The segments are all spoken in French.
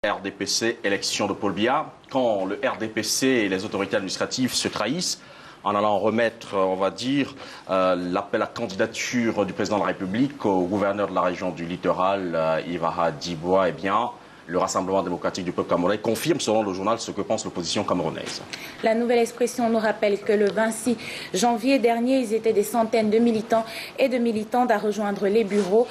RDPC, élection de Paul Biya. Quand le RDPC et les autorités administratives se trahissent en allant remettre, on va dire, l'appel à candidature du président de la République au gouverneur de la région du littoral, Ivaha Dibois, eh bien, le Rassemblement démocratique du peuple camerounais confirme, selon le journal, ce que pense l'opposition camerounaise. La Nouvelle Expression nous rappelle que le 26 janvier dernier, ils étaient des centaines de militants et de militantes à rejoindre les bureaux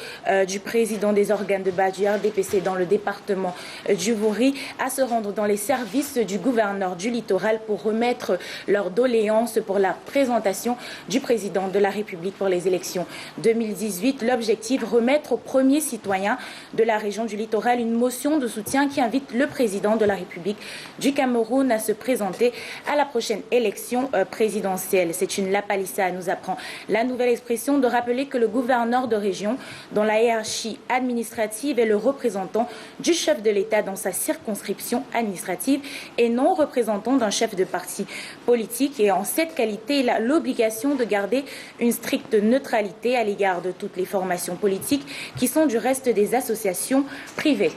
du président des organes de base du RDPC dans le département du Vouri, à se rendre dans les services du gouverneur du littoral pour remettre leur doléance pour la présentation du président de la République pour les élections 2018. L'objectif, remettre aux premiers citoyens de la région du littoral une motion de soutien qui invite le président de la République du Cameroun à se présenter à la prochaine élection présidentielle. C'est une lapalissa, nous apprend la Nouvelle Expression, de rappeler que le gouverneur de région, dont la hiérarchie administrative est le représentant du chef de l'État dans sa circonscription administrative et non représentant d'un chef de parti politique. Et en cette qualité, il a l'obligation de garder une stricte neutralité à l'égard de toutes les formations politiques qui sont du reste des associations privées.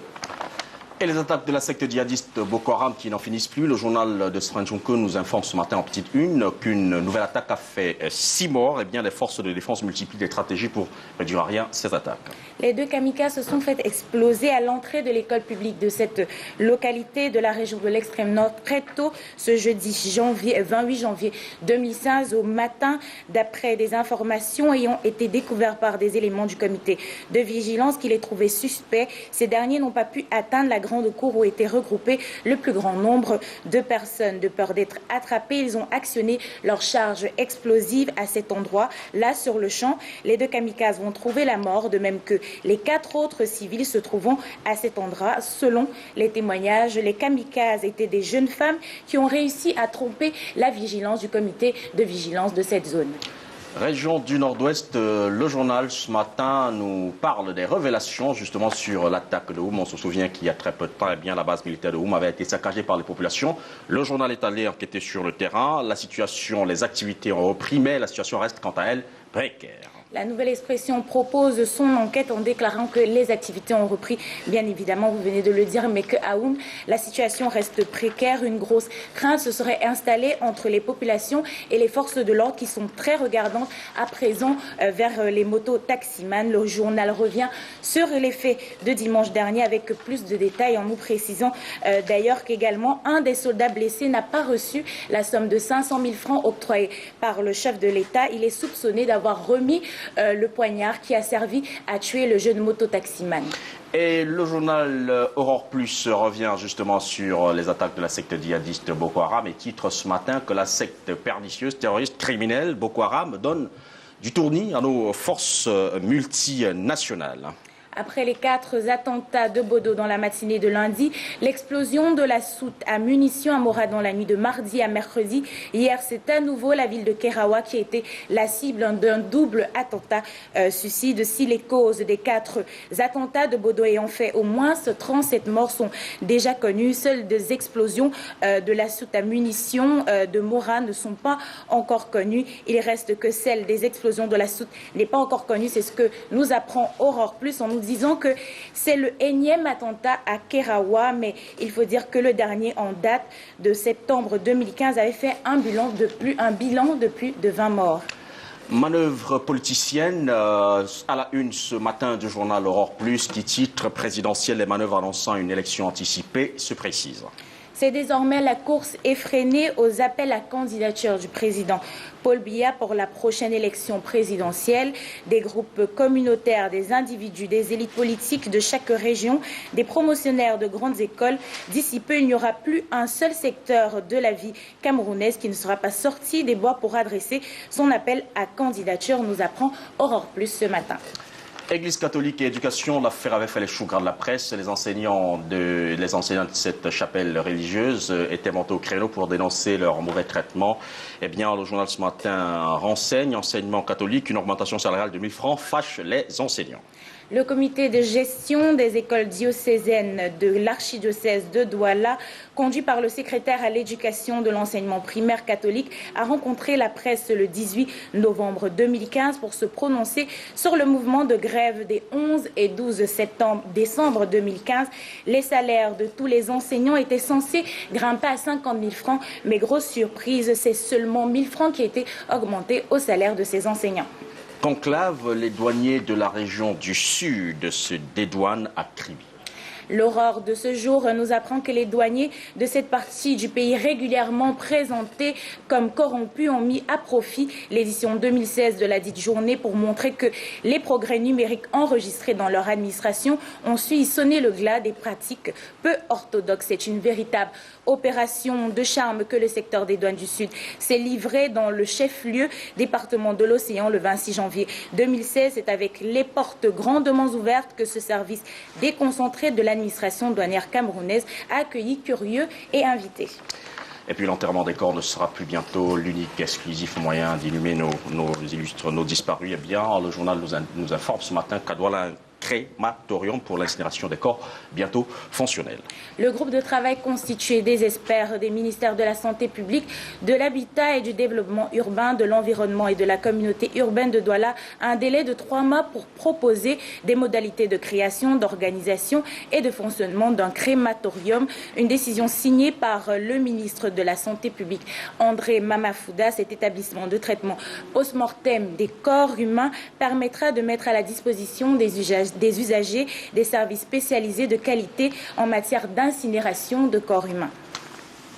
Et les attaques de la secte djihadiste Boko Haram qui n'en finissent plus. Le journal de Sranchonko nous informe ce matin en petite une qu'une nouvelle attaque a fait 6 morts. Et bien, les forces de défense multiplient les stratégies pour réduire à rien ces attaques. Les 2 kamikazes se sont fait exploser à l'entrée de l'école publique de cette localité de la région de l'extrême nord très tôt ce jeudi 28 janvier 2016 au matin, d'après des informations ayant été découvertes par des éléments du comité de vigilance qui les trouvaient suspects. Ces derniers n'ont pas pu atteindre la grande cour où était regroupé le plus grand nombre de personnes. De peur d'être attrapés, ils ont actionné leurs charges explosives à cet endroit. Là, sur le champ, les 2 kamikazes vont trouver la mort, de même que les 4 autres civils se trouvant à cet endroit. Selon les témoignages, les kamikazes étaient des jeunes femmes qui ont réussi à tromper la vigilance du comité de vigilance de cette zone. Région du Nord-Ouest, le journal ce matin nous parle des révélations justement sur l'attaque de Oum. On se souvient qu'il y a très peu de temps, eh bien, la base militaire de Oum avait été saccagée par les populations. Le journal est allé enquêter sur le terrain. La situation, les activités ont repris, mais la situation reste quant à elle précaire. La Nouvelle Expression propose son enquête en déclarant que les activités ont repris, bien évidemment, vous venez de le dire, mais qu'à Oum, la situation reste précaire. Une grosse crainte se serait installée entre les populations et les forces de l'ordre qui sont très regardantes à présent vers les motos taximan. Le journal revient sur les faits de dimanche dernier avec plus de détails en nous précisant d'ailleurs qu'également un des soldats blessés n'a pas reçu la somme de 500 000 francs octroyée par le chef de l'État. Il est soupçonné d'avoir remis le poignard qui a servi à tuer le jeune mototaximan. Et le journal Aurore Plus revient justement sur les attaques de la secte djihadiste Boko Haram et titre ce matin que la secte pernicieuse, terroriste, criminelle Boko Haram donne du tournis à nos forces multinationales. Après les 4 attentats de Bodo dans la matinée de lundi, l'explosion de la soute à munitions à Mora dans la nuit de mardi à mercredi. Hier, c'est à nouveau la ville de Kerawa qui a été la cible d'un double attentat suicide. Si les causes des 4 attentats de Bodo ayant fait au moins 37 morts sont déjà connues, seules des explosions de la soute à munitions de Mora ne sont pas encore connues. Il reste que celle des explosions de la soute n'est pas encore connue. C'est ce que nous apprend Aurore Plus en nous disant que c'est le énième attentat à Kerawa, mais il faut dire que le dernier en date de septembre 2015 avait fait un bilan de plus de 20 morts. Manœuvre politicienne à la une ce matin du journal Aurore Plus qui titre présidentielle, les manœuvres annonçant une élection anticipée se précisent. C'est désormais la course effrénée aux appels à candidature du président Paul Biya pour la prochaine élection présidentielle. Des groupes communautaires, des individus, des élites politiques de chaque région, des promotionnaires de grandes écoles. D'ici peu, il n'y aura plus un seul secteur de la vie camerounaise qui ne sera pas sorti des bois pour adresser son appel à candidature, nous apprend Aurore Plus ce matin. Église catholique et éducation, l'affaire avait fait les choux gras de la presse. Les enseignants de cette chapelle religieuse étaient montés au créneau pour dénoncer leur mauvais traitement. Eh bien, le journal ce matin renseigne, enseignement catholique, une augmentation salariale de 1 000 francs fâche les enseignants. Le comité de gestion des écoles diocésaines de l'archidiocèse de Douala, conduit par le secrétaire à l'éducation de l'enseignement primaire catholique, a rencontré la presse le 18 novembre 2015 pour se prononcer sur le mouvement de grève des 11 et 12 décembre 2015. Les salaires de tous les enseignants étaient censés grimper à 50 000 francs, mais grosse surprise, c'est seulement 1 000 francs qui étaient augmentés au salaire de ces enseignants. Conclave, les douaniers de la région du Sud se dédouanent à Kribi. L'aurore de ce jour nous apprend que les douaniers de cette partie du pays, régulièrement présentés comme corrompus, ont mis à profit l'édition 2016 de la dite journée pour montrer que les progrès numériques enregistrés dans leur administration ont su y sonner le glas des pratiques peu orthodoxes. C'est une véritable opération de charme que le secteur des douanes du Sud s'est livré dans le chef-lieu département de l'Océan le 26 janvier 2016. C'est avec les portes grandement ouvertes que ce service déconcentré de l'administration douanière camerounaise a accueilli curieux et invités. Et puis l'enterrement des corps ne sera plus bientôt l'unique exclusif moyen d'inhumer nos disparus. Eh bien, le journal nous informe ce matin qu'à Douala, un crématorium pour l'incinération des corps bientôt fonctionnel. Le groupe de travail constitué des experts des ministères de la Santé publique, de l'Habitat et du Développement urbain, de l'Environnement et de la communauté urbaine de Douala a un délai de 3 mois pour proposer des modalités de création, d'organisation et de fonctionnement d'un crématorium. Une décision signée par le ministre de la Santé publique, André Mamafouda. Cet établissement de traitement post-mortem des corps humains permettra de mettre à la disposition des usagers des services spécialisés de qualité en matière d'incinération de corps humains.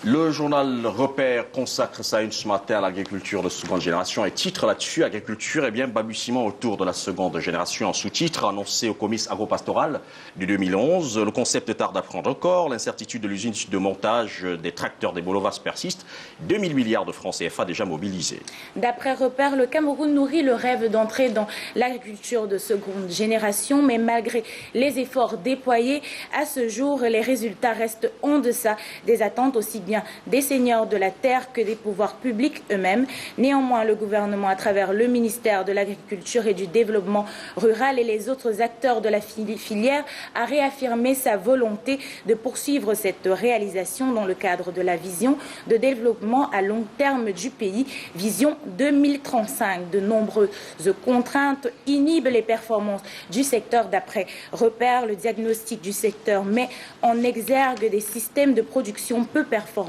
Le journal Repère consacre sa une ce matin à l'agriculture de seconde génération et titre là-dessus, agriculture, balbutiement autour de la seconde génération en sous-titre, annoncé au comice agropastoral du 2011. Le concept tarde à prendre corps, l'incertitude de l'usine de montage des tracteurs des Bolovas persiste, 2 000 milliards de francs CFA déjà mobilisés. D'après Repère, le Cameroun nourrit le rêve d'entrer dans l'agriculture de seconde génération, mais malgré les efforts déployés, à ce jour, les résultats restent en deçà des attentes aussi bien des seigneurs de la terre que des pouvoirs publics eux-mêmes. Néanmoins, le gouvernement, à travers le ministère de l'Agriculture et du Développement rural et les autres acteurs de la filière, a réaffirmé sa volonté de poursuivre cette réalisation dans le cadre de la vision de développement à long terme du pays, vision 2035. De nombreuses contraintes inhibent les performances du secteur. D'après Repère, le diagnostic du secteur met en exergue des systèmes de production peu performants,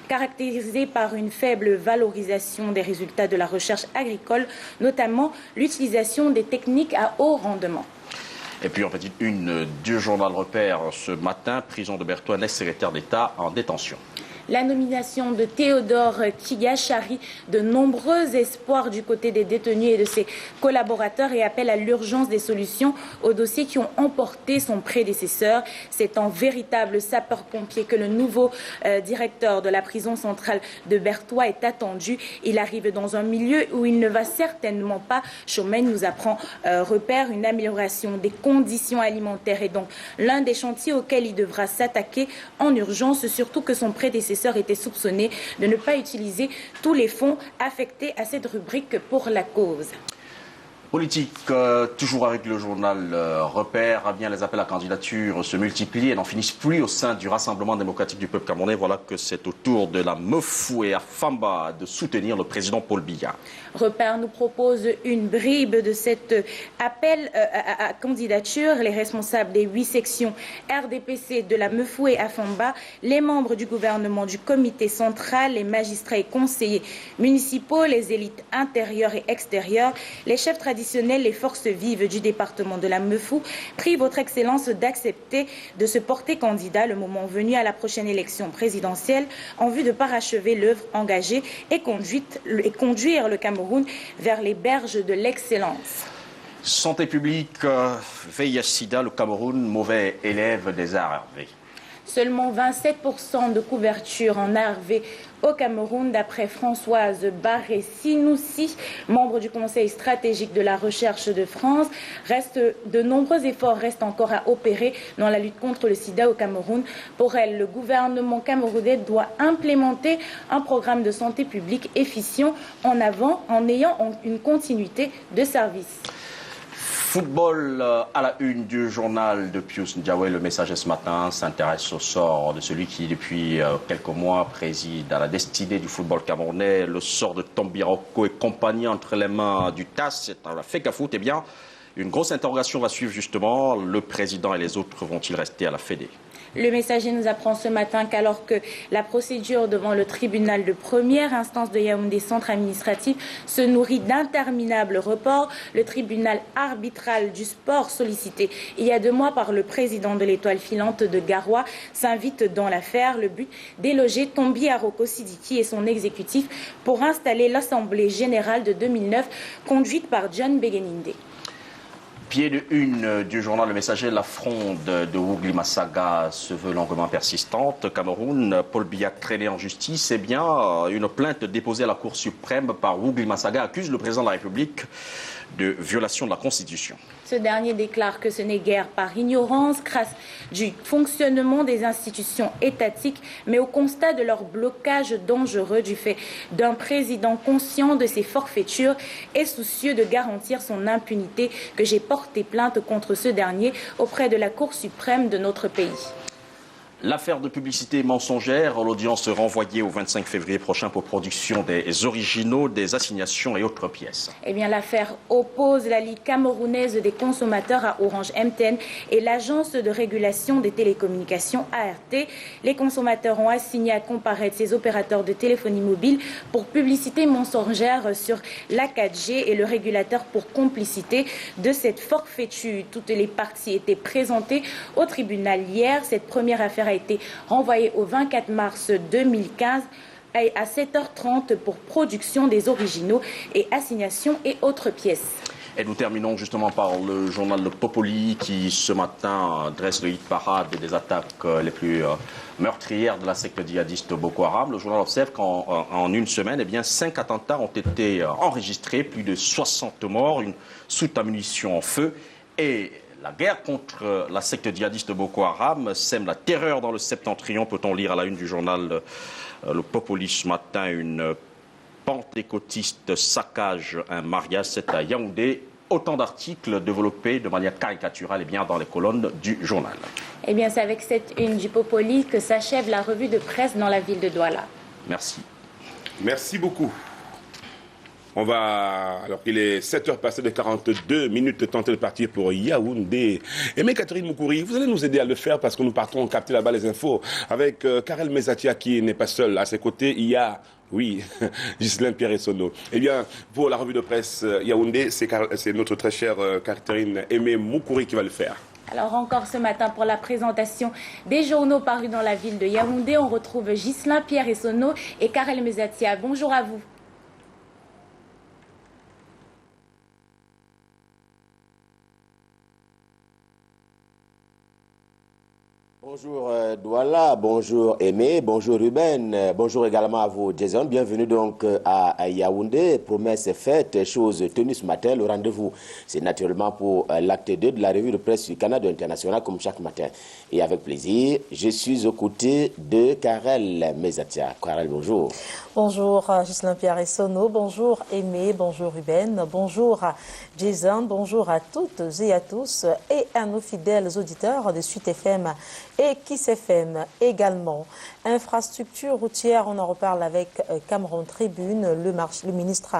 caractérisés par une faible valorisation des résultats de la recherche agricole, notamment l'utilisation des techniques à haut rendement. Et puis en petite une du journal Repère ce matin, prison de Bertoine, ex-secrétaire d'État en détention. La nomination de Théodore Kiga charrie de nombreux espoirs du côté des détenus et de ses collaborateurs et appelle à l'urgence des solutions aux dossiers qui ont emporté son prédécesseur. C'est en véritable sapeur-pompier que le nouveau directeur de la prison centrale de Bertois est attendu. Il arrive dans un milieu où il ne va certainement pas chômer, nous apprend Repère. Une amélioration des conditions alimentaires est donc l'un des chantiers auxquels il devra s'attaquer en urgence, surtout que son prédécesseur était soupçonné de ne pas utiliser tous les fonds affectés à cette rubrique pour la cause. Politique, toujours avec le journal Repère, eh bien les appels à candidature se multiplient et n'en finissent plus au sein du Rassemblement démocratique du peuple camerounais. Voilà que c'est au tour de la Mefoué à Famba de soutenir le président Paul Biya. Repère nous propose une bribe de cet appel à candidature. Les responsables des 8 sections RDPC de la Mefoué à Famba, les membres du gouvernement, du comité central, les magistrats et conseillers municipaux, les élites intérieures et extérieures, les chefs traditionnels, les forces vives du département de la Mefou prient votre Excellence d'accepter de se porter candidat le moment venu à la prochaine élection présidentielle en vue de parachever l'œuvre engagée et conduire le Cameroun vers les berges de l'excellence. Santé publique, VIH-Sida, le Cameroun, mauvais élève des ARV. Seulement 27% de couverture en ARV au Cameroun, d'après Françoise Barré-Sinoussi, membre du Conseil stratégique de la recherche de France. De nombreux efforts restent encore à opérer dans la lutte contre le sida au Cameroun. Pour elle, le gouvernement camerounais doit implémenter un programme de santé publique efficient en ayant une continuité de service. Football à la une du journal de Pius Ndiawe. Le Messager ce matin s'intéresse au sort de celui qui, depuis quelques mois, préside à la destinée du football camerounais. Le sort de Tombiroko et compagnie entre les mains du TAS, c'est à la FECAFOOT. Eh bien, une grosse interrogation va suivre justement. Le président et les autres vont-ils rester à la Fédé? Le Messager nous apprend ce matin qu'alors que la procédure devant le tribunal de première instance de Yaoundé Centre administratif se nourrit d'interminables reports, le tribunal arbitral du sport sollicité il y a 2 mois par le président de l'Étoile filante de Garoua s'invite dans l'affaire. Le but, déloger Tombiaroko Sidiki et son exécutif pour installer l'Assemblée générale de 2009 conduite par John Begeninde. Pied de une du journal Le Messager, la fronde de Wougli Massaga se veut longuement persistante. Cameroun, Paul Biya traîné en justice. Eh bien, une plainte déposée à la Cour suprême par Wougli Massaga accuse le président de la République de violation de la Constitution. Ce dernier déclare que ce n'est guère par ignorance, grâce du fonctionnement des institutions étatiques, mais au constat de leur blocage dangereux du fait d'un président conscient de ses forfaitures et soucieux de garantir son impunité que j'ai porté plainte contre ce dernier auprès de la Cour suprême de notre pays. L'affaire de publicité mensongère, l'audience renvoyée au 25 février prochain pour production des originaux, des assignations et autres pièces. Eh bien, l'affaire oppose la Ligue camerounaise des consommateurs à Orange MTN et l'Agence de régulation des télécommunications ART. Les consommateurs ont assigné à comparaître ces opérateurs de téléphonie mobile pour publicité mensongère sur la 4G et le régulateur pour complicité de cette forfaiture. Toutes les parties étaient présentées au tribunal hier. Cette première affaire a été renvoyé au 24 mars 2015 à 7h30 pour production des originaux et assignation et autres pièces. Et nous terminons justement par le journal Le Popoli qui ce matin dresse le hit parade des attaques les plus meurtrières de la secte djihadiste Boko Haram. Le journal observe qu'en une semaine, eh bien, 5 attentats ont été enregistrés, plus de 60 morts, une soute à munitions en feu et la guerre contre la secte djihadiste Boko Haram sème la terreur dans le septentrion, peut-on lire à la une du journal Le Popoli ce matin. Une pentecôtiste saccage un mariage, c'est à Yaoundé. Autant d'articles développés de manière caricaturale et bien dans les colonnes du journal. Eh bien, c'est avec cette une du Popoli que s'achève la revue de presse dans la ville de Douala. Merci. Merci beaucoup. On va, alors qu'il est 7h passées de 42 minutes, tenter de partir pour Yaoundé. Mais Catherine Moukouri, vous allez nous aider à le faire parce que nous partons capter là-bas les infos avec Karel Mezatia qui n'est pas seul. À ses côtés, il y a, oui, Ghislain Pierre-Essonneau. Eh bien, pour la revue de presse Yaoundé, c'est notre très chère Catherine Aimé Moukouri qui va le faire. Alors encore ce matin pour la présentation des journaux parus dans la ville de Yaoundé, on retrouve Ghislain Pierre-Essonneau et Karel Mezatia. Bonjour à vous. Bonjour Douala, bonjour Aimé, bonjour Ruben, bonjour également à vous Jason, bienvenue donc à Yaoundé. Promesse est faite, chose tenue ce matin, le rendez-vous c'est naturellement pour l'acte 2 de la revue de presse du Canada International comme chaque matin. Et avec plaisir, je suis aux côtés de Karel Mezatia. Karel, bonjour. Bonjour Ghislain Pierre-Essonneau, bonjour Aimé, bonjour Ruben, bonjour Jason, bonjour à toutes et à tous et à nos fidèles auditeurs de Suite FM et Kiss FM également. Infrastructure routière, on en reparle avec Cameroun Tribune. Le ministre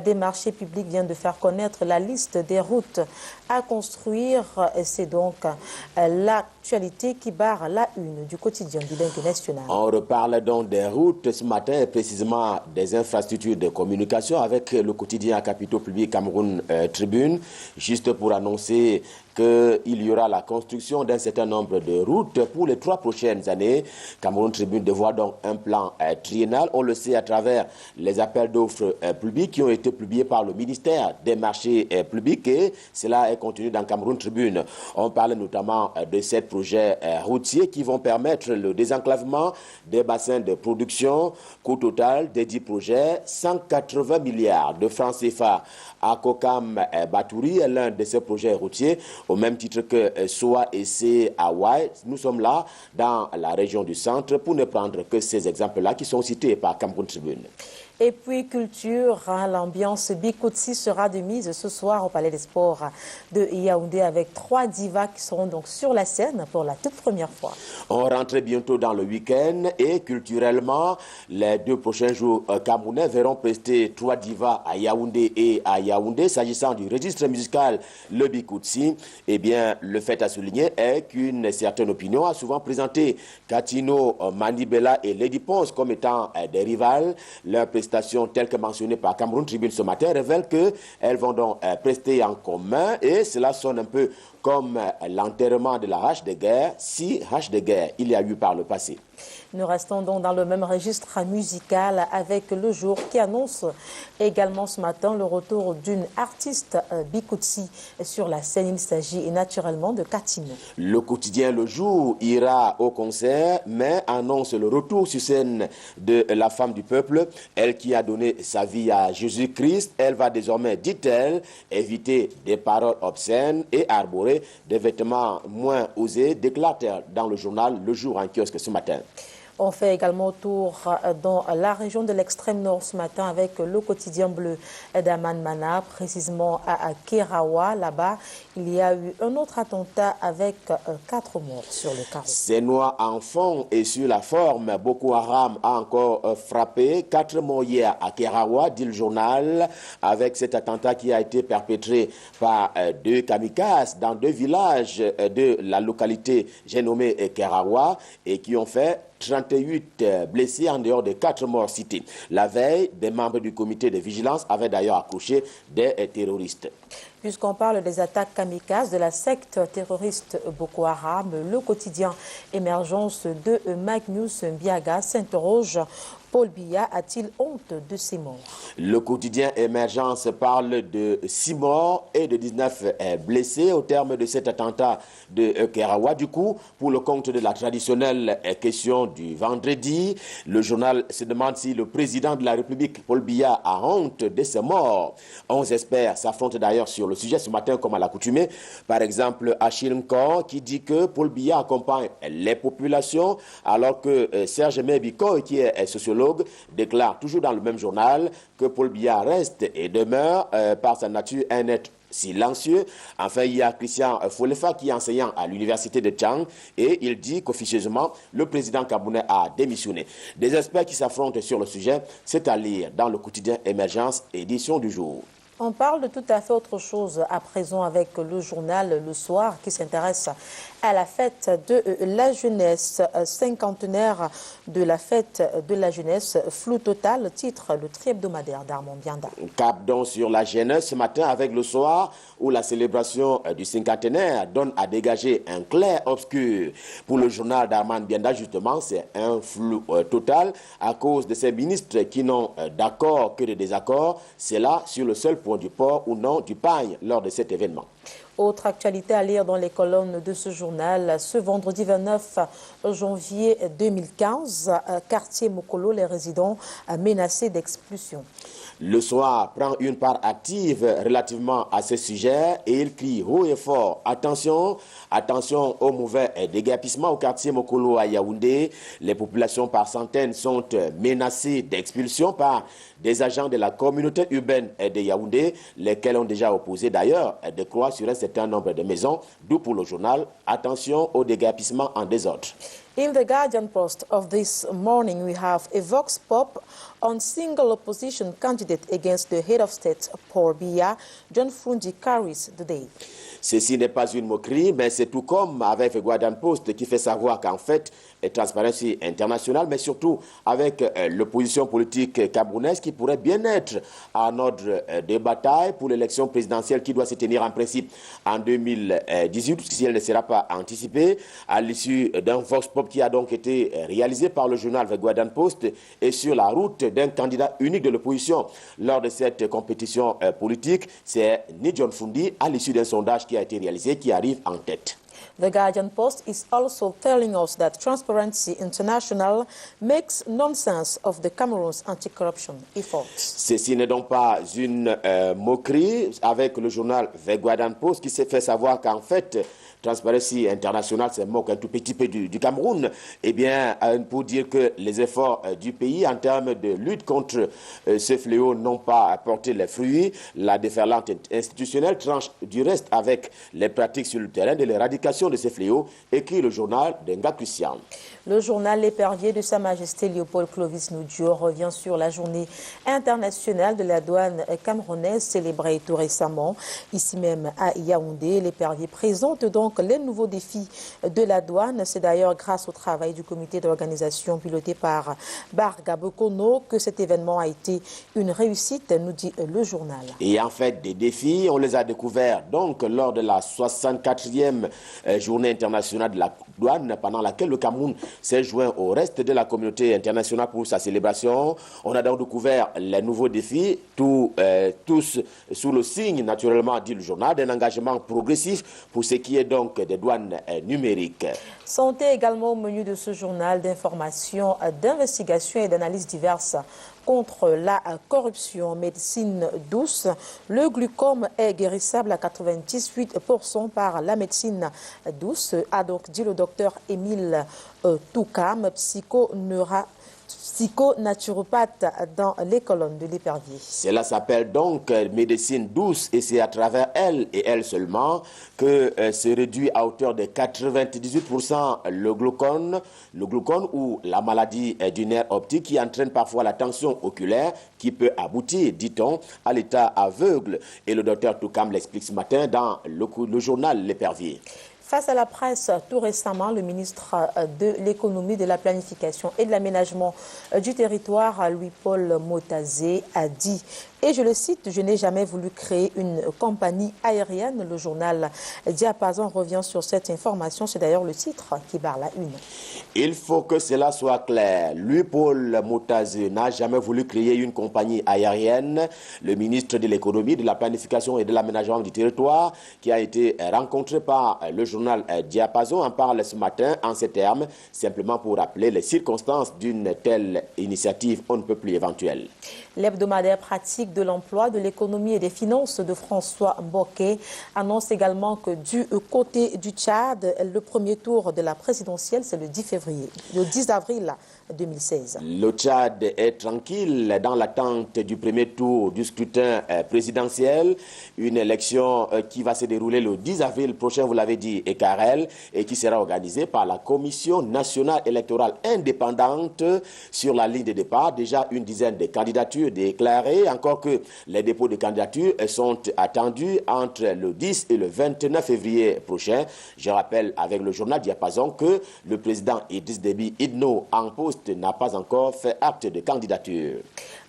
des marchés publics vient de faire connaître la liste des routes à construire. C'est donc l'actualité qui barre la une du quotidien bilingue national. On reparle donc des routes ce matin et précisément des infrastructures de communication avec le quotidien Capitaux Public Cameroun Tribune, juste pour annoncer qu'il y aura la construction d'un certain nombre de routes pour les 3 prochaines années. Cameroun Tribune dévoile donc un plan triennal. On le sait à travers les appels d'offres publics qui ont été publiés par le ministère des marchés publics et cela est contenu dans Cameroun Tribune. On parle notamment de 7 projets routiers qui vont permettre le désenclavement des bassins de production. Coût total des 10 projets, 180 milliards de francs CFA. À Kokam Batouri est l'un de ces projets routiers, au même titre que Soa et C Hawaï. Nous sommes là dans la région du centre pour ne prendre que ces exemples-là qui sont cités par Cameroun Tribune. Et puis culture, l'ambiance Bikoutsi sera de mise ce soir au Palais des Sports de Yaoundé avec 3 divas qui seront donc sur la scène pour la toute première fois. On rentre bientôt dans le week-end et culturellement, les 2 prochains jours camerounais verront prester 3 divas à Yaoundé et à Yaoundé. S'agissant du registre musical, le Bikoutsi, eh bien, le fait à souligner est qu'une certaine opinion a souvent présenté Katino, Manibela et Lady Ponce comme étant des rivales. Leurs prestations, telles que mentionnées par Cameroun Tribune ce matin, révèlent qu'elles vont donc prester en commun et cela sonne un peu comme l'enterrement de la hache de guerre, si hache de guerre il y a eu par le passé. Nous restons donc dans le même registre musical avec Le Jour qui annonce également ce matin le retour d'une artiste Bikoutsi sur la scène. Il s'agit naturellement de Katino. Le quotidien Le Jour ira au concert mais annonce le retour sur scène de la femme du peuple, elle qui a donné sa vie à Jésus-Christ. Elle va désormais, dit-elle, éviter des paroles obscènes et arborer des vêtements moins osés, déclare-t-elle dans le journal Le Jour en kiosque ce matin. On fait également tour dans la région de l'extrême nord ce matin avec le quotidien bleu d'Aman Mana, précisément à Kerawa. Là-bas, il y a eu un autre attentat avec 4 morts sur le carreau. C'est noir en fond et sur la forme. Boko Haram a encore frappé 4 morts hier à Kerawa, dit le journal, avec cet attentat qui a été perpétré par 2 kamikazes dans 2 villages de la localité, j'ai nommé Kerawa, et qui ont fait 38 blessés en dehors de 4 morts cités. La veille, des membres du comité de vigilance avaient d'ailleurs accroché des terroristes. Puisqu'on parle des attaques kamikazes de la secte terroriste Boko Haram, le quotidien Émergence de Magnus Biaga s'interroge. Paul Biya a-t-il honte de ces morts? Le quotidien Émergence parle de 6 morts et de 19 blessés au terme de cet attentat de Kerawa. Du coup, pour le compte de la traditionnelle question du vendredi, le journal se demande si le président de la République, Paul Biya, a honte de ces morts. 11 experts s'affrontent d'ailleurs sur le sujet ce matin comme à l'accoutumée. Par exemple, Achille Nkor qui dit que Paul Biya accompagne les populations alors que Serge Mebiko, qui est sociologue, déclare toujours dans le même journal que Paul Biya reste et demeure par sa nature un être silencieux. Enfin, il y a Christian Folefa qui est enseignant à l'université de Tchang et il dit qu'officieusement, le président camerounais a démissionné. Des experts qui s'affrontent sur le sujet, c'est à lire dans le quotidien Émergence, édition du jour. On parle de tout à fait autre chose à présent avec le journal Le Soir qui s'intéresse à la fête de la jeunesse, cinquantenaire de la fête de la jeunesse, flou total, titre le tri-hebdomadaire d'Armand Bianda. Cap donc sur la jeunesse ce matin avec Le Soir où la célébration du cinquantenaire donne à dégager un clair-obscur. Pour le journal d'Armand Bianda, justement, c'est un flou total à cause de ces ministres qui n'ont d'accord que de désaccords. C'est là sur le seul point du port ou non du pagne lors de cet événement. Autre actualité à lire dans les colonnes de ce journal. Ce vendredi 29 janvier 2015, quartier Mokolo, les résidents menacés d'expulsion. Le Soir prend une part active relativement à ce sujet et il crie haut et fort. Attention, attention au mauvais déguerpissement au quartier Mokolo à Yaoundé. Les populations par centaines sont menacées d'expulsion par des agents de la communauté urbaine de Yaoundé, lesquels ont déjà opposé d'ailleurs de croix sur un certain nombre de maisons, d'où pour le journal, attention au déguerpissement en désordre. In the Guardian Post of this morning, we have a vox pop on single opposition candidate against the head of state, Paul Biya. John Frundi carries the day. Ceci n'est pas une moquerie, mais c'est tout comme avec le Guardian Post qui fait savoir qu'en fait, Transparency International, mais surtout avec l'opposition politique camerounaise qui pourrait bien être en ordre de bataille pour l'élection présidentielle qui doit se tenir en principe en 2018, si elle ne sera pas anticipée, à l'issue d'un vox pop qui a donc été réalisé par le journal The Guardian Post et sur la route d'un candidat unique de l'opposition. Lors de cette compétition politique, c'est ni John Fundi, à l'issue d'un sondage qui a été réalisé, qui arrive en tête. The Guardian Post is also telling us that Transparency International makes nonsense of the Cameroon's anti-corruption efforts. Ceci n'est donc pas une moquerie avec le journal The Guardian Post qui s'est fait savoir qu'en fait, Transparency International se moque un tout petit peu du Cameroun, eh bien, pour dire que les efforts du pays en termes de lutte contre ce fléau n'ont pas porté les fruits. La déferlante institutionnelle tranche du reste avec les pratiques sur le terrain de l'éradication de ces fléaux, écrit le journal d'Enga Christian. Le journal L'Épervier de Sa Majesté Léopold Clovis Nudjo revient sur la journée internationale de la douane camerounaise célébrée tout récemment. Ici même à Yaoundé, L'Épervier présente donc les nouveaux défis de la douane. C'est d'ailleurs grâce au travail du comité d'organisation piloté par Barga Bokono que cet événement a été une réussite, nous dit le journal. Et en fait, des défis, on les a découverts donc lors de la 64e journée internationale de la douane, pendant laquelle le Cameroun s'est joint au reste de la communauté internationale pour sa célébration. On a donc découvert les nouveaux défis, tous sous le signe, naturellement, dit le journal, d'un engagement progressif pour ce qui est donc des douanes numériques. Santé également au menu de ce journal d'information, d'investigation et d'analyses diverses contre la corruption. Médecine douce, le glucome est guérissable à 98% par la médecine douce, a donc dit le docteur Émile Toukam, psychonaturopathe dans les colonnes de l'Épervier. Cela s'appelle donc médecine douce et c'est à travers elle et elle seulement que se réduit à hauteur de 98% le glaucome ou la maladie du nerf optique qui entraîne parfois la tension oculaire qui peut aboutir, dit-on, à l'état aveugle. Et le docteur Toukam l'explique ce matin dans le journal L'Épervier. Face à la presse, tout récemment, le ministre de l'économie, de la planification et de l'aménagement du territoire, Louis-Paul Motazé, a dit, et je le cite, « Je n'ai jamais voulu créer une compagnie aérienne ». Le journal Diapason revient sur cette information. C'est d'ailleurs le titre qui barre la une. Il faut que cela soit clair. Louis-Paul Motazé n'a jamais voulu créer une compagnie aérienne. Le ministre de l'économie, de la planification et de l'aménagement du territoire, qui a été rencontré par le journal Diapason, en parle ce matin en ces termes, simplement pour rappeler les circonstances d'une telle initiative on ne peut plus éventuelle. L'hebdomadaire pratique de l'emploi, de l'économie et des finances de François Mboké annonce également que du côté du Tchad, le premier tour de la présidentielle, c'est le 10 avril 2016. Le Tchad est tranquille dans l'attente du premier tour du scrutin présidentiel. Une élection qui va se dérouler le 10 avril prochain, vous l'avez dit, et Carrel, et qui sera organisée par la Commission nationale électorale indépendante. Sur la ligne de départ, déjà une dizaine de candidatures déclarées, encore que les dépôts de candidatures sont attendus entre le 10 et le 29 février prochain. Je rappelle avec le journal Diapason que le président Idriss Déby Itno en poste n'a pas encore fait acte de candidature.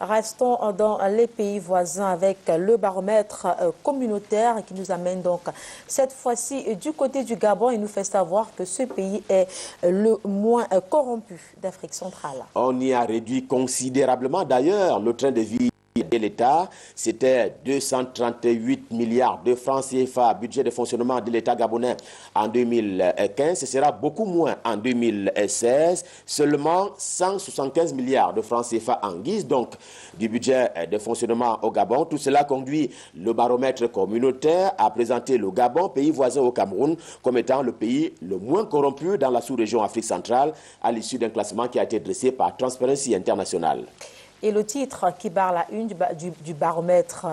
Restons dans les pays voisins avec le baromètre communautaire qui nous amène donc cette fois-ci du côté du Gabon et nous fait savoir que ce pays est le moins corrompu d'Afrique centrale. On y a réduit considérablement d'ailleurs le train de vie de l'État. C'était 238 milliards de francs CFA, budget de fonctionnement de l'État gabonais en 2015. Ce sera beaucoup moins en 2016. Seulement 175 milliards de francs CFA en guise donc du budget de fonctionnement au Gabon. Tout cela conduit le baromètre communautaire à présenter le Gabon, pays voisin au Cameroun, comme étant le pays le moins corrompu dans la sous-région Afrique centrale à l'issue d'un classement qui a été dressé par Transparency International. Et le titre qui barre la une du baromètre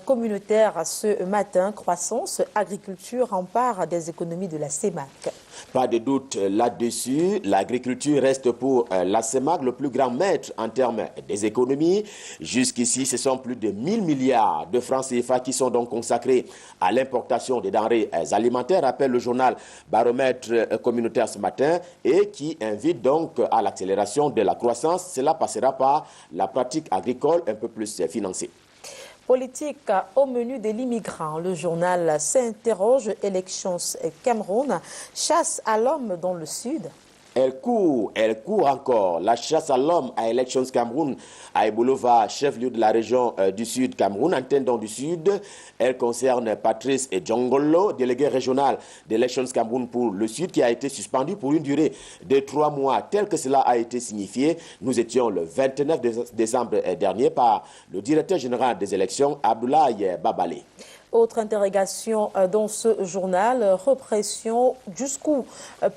communautaire ce matin, croissance, agriculture, rempart des économies de la CEMAC. Pas de doute là-dessus, l'agriculture reste pour la CEMAC le plus grand maître en termes des économies. Jusqu'ici, ce sont plus de 1000 milliards de francs CFA qui sont donc consacrés à l'importation des denrées alimentaires, rappelle le journal Baromètre communautaire ce matin, et qui invite donc à l'accélération de la croissance. Cela passera par la pratique agricole un peu plus financée. Politique au menu de l'immigrant. Le journal s'interroge. Elections Cameroun, chasse à l'homme dans le sud. Elle court encore. La chasse à l'homme à Elections Cameroun, à Ebolova, chef-lieu de la région du Sud Cameroun, intendant du Sud. Elle concerne Patrice et Djongolo, délégué régional d'Elections Cameroun pour le Sud, qui a été suspendu pour une durée de 3 mois, tel que cela a été signifié. Nous étions le 29 décembre dernier par le directeur général des élections, Abdoulaye Babale. Autre interrogation dans ce journal, répression, jusqu'où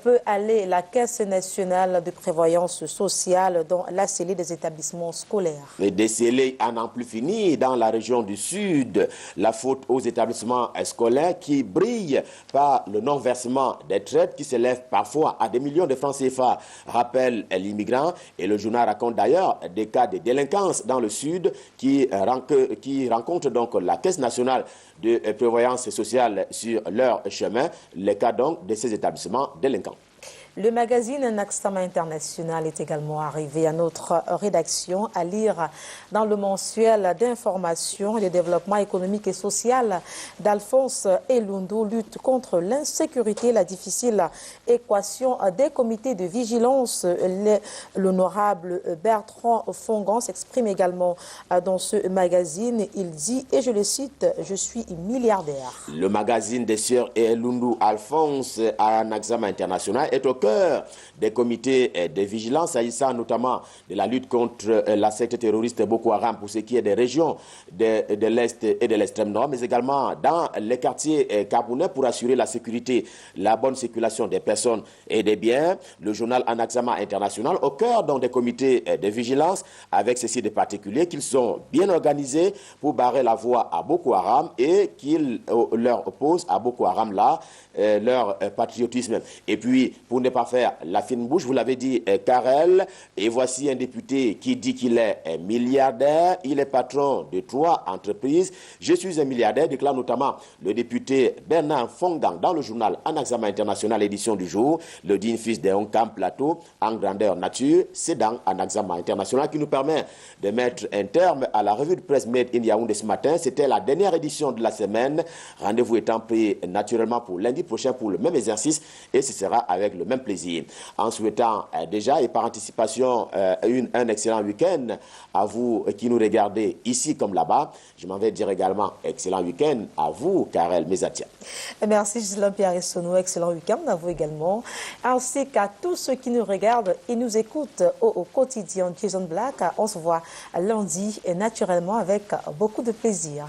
peut aller la Caisse nationale de prévoyance sociale dans la scellée des établissements scolaires? Des scellés à n'en plus finir dans la région du Sud. La faute aux établissements scolaires qui brillent par le non-versement des traites qui s'élèvent parfois à des millions de francs CFA, rappelle l'immigrant. Et le journal raconte d'ailleurs des cas de délinquance dans le Sud qui rencontrent donc la Caisse nationale de prévoyance sociale sur leur chemin, les cas donc de ces établissements délinquants. Le magazine Naxama International est également arrivé à notre rédaction à lire dans le mensuel d'information et de développement économique et social d'Alphonse Elundu, lutte contre l'insécurité, la difficile équation des comités de vigilance. L'honorable Bertrand Fongan s'exprime également dans ce magazine. Il dit, et je le cite, « Je suis milliardaire ». Le magazine des sœurs Elundu Alphonse à Naxama International est au cœur des comités de vigilance, s'agissant notamment de la lutte contre la secte terroriste Boko Haram pour ce qui est des régions de l'Est et de l'Extrême Nord, mais également dans les quartiers camerounais pour assurer la sécurité, la bonne circulation des personnes et des biens. Le journal Naxama International au cœur donc des comités de vigilance, avec ceci de particulier qu'ils sont bien organisés pour barrer la voie à Boko Haram et qu'ils leur opposent à Boko Haram là leur patriotisme. Et puis, pour ne pas faire la fine bouche, vous l'avez dit, Karel, et voici un député qui dit qu'il est milliardaire, il est patron de 3 entreprises. Je suis un milliardaire, déclare notamment le député Bernard Fongang dans le journal Naxama International, édition du jour, le digne fils de Honkam Plateau, en grandeur nature. C'est dans Naxama International qui nous permet de mettre un terme à la revue de presse Made in Yaoundé ce matin. C'était la dernière édition de la semaine. Rendez-vous étant pris naturellement pour lundi prochain pour le même exercice, et ce sera avec le même plaisir. En souhaitant déjà et par anticipation un excellent week-end à vous qui nous regardez ici comme là-bas. Je m'en vais dire également excellent week-end à vous, Karel Mezatia. Merci Gislain Pierre-Essono, excellent week-end à vous également, ainsi qu'à tous ceux qui nous regardent et nous écoutent au quotidien. Jason Black, on se voit lundi et naturellement avec beaucoup de plaisir.